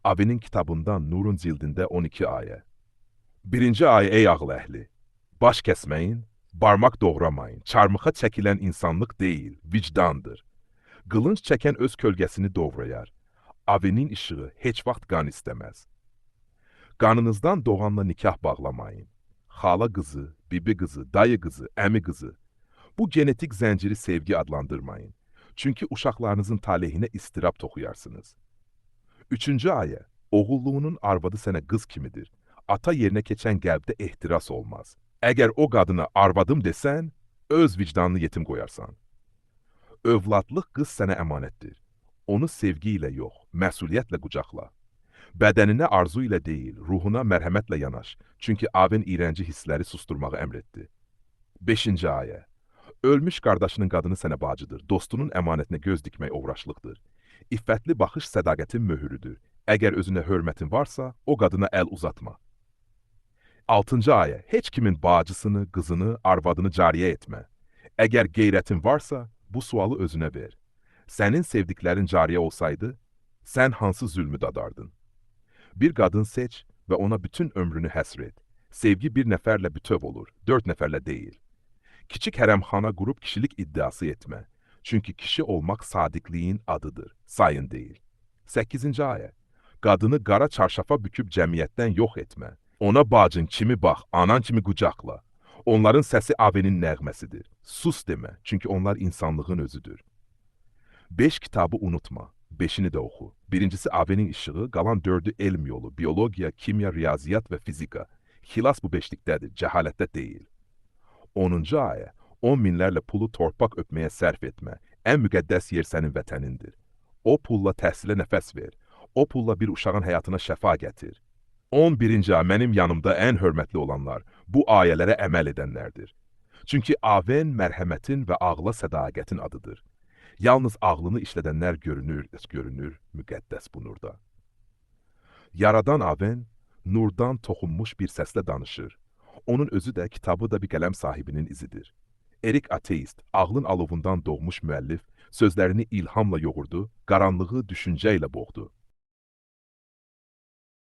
Avi'nin kitabından Nur'un cildində 12 ayə. Birinci ayə ey ağıl əhli. Baş kəsməyin, barmaq doğramayın. Çarmıxa çəkilən insanlıq deyil, vicdandır. Qılınc çəkən öz kölgəsini doğrayar. Avinin işığı heç vaxt qan istəməz. Qanınızdan doğanla nikah bağlamayın. Xala qızı, bibi qızı, dayı qızı, əmi qızı. Bu genetik zənciri sevgi adlandırmayın. Çünki uşaqlarınızın talehinə istirab toxuyarsınız. Üçüncü ayə, oğulluğunun arvadı sənə qız kimidir. Ata yerinə keçən qəlbdə ehtiras olmaz. Əgər o qadına arvadım desən, öz vicdanını yetim qoyarsan. Övladlıq qız sənə əmanətdir. Onu sevgi ilə yox, məsuliyyətlə qucaqla. Bədəninə arzu ilə deyil, ruhuna mərhəmətlə yanaş. Çünki Avin iyrənci hissləri susturmağı əmr etdi. Beşinci ayə. Ölmüş qardaşının qadını sənə bacıdır. Dostunun əmanətinə göz dikmək oğraşlıqdır. İffətli baxış sədaqətin möhürüdür. Əgər özünə hörmətin varsa, o qadına əl uzatma. Altıncı ayə. Heç kimin bacısını, qızını, arvadını cariyə etmə. Əgər qeyrətin varsa, bu sualı özünə ver. Sənin sevdiklərin cariyə olsaydı, sən hansı zülmü dadardın? Bir qadın seç və ona bütün ömrünü həsr et. Sevgi bir nəfərlə bütöv olur, 4 nəfərlə deyil. Kiçik hərəmxana qurub kişilik iddiası etmə. Çünki kişi olmaq sadiqliyin adıdır, sayın deyil. 8-ci ayə. Qadını qara çarşafa büküb cəmiyyətdən yox etmə. Ona bacın kimi bax, anan kimi qucaqla. Onların səsi Avinin nəğməsidir. Sus demə, çünki onlar insanlığın özüdür. 5 kitabı unutma, 5-ini də oxu. Birincisi Avinin işığı, qalan 4-ü elm yolu, biologiya, kimya, riyaziyyat və fizika. Xilas bu 5-likdədir, cəhalətdə deyil. 10-cu ayə, 10 minlərlə pulu torpaq öpməyə sərf etmə. Ən müqəddəs yer sənin vətənindir. O pulla təhsilə nəfəs ver. O pulla bir uşağın həyatına şəfa gətir. 11-ci ayə, mənim yanımda ən hörmətli olanlar, bu ayələrə əməl edənlərdir. Çünki Aven mərhəmətin və ağla sədaqətin adıdır. Yalnız ağlını işlədənlər görünür müqəddəs bu nurda. Yaradan Aven, nurdan toxunmuş bir səslə danışır. Onun özü də, kitabı da bir qələm sahibinin izidir. Erik ateist, ağlın alovundan doğmuş müəllif, sözlərini ilhamla yoğurdu, qaranlığı düşüncə ilə boğdu.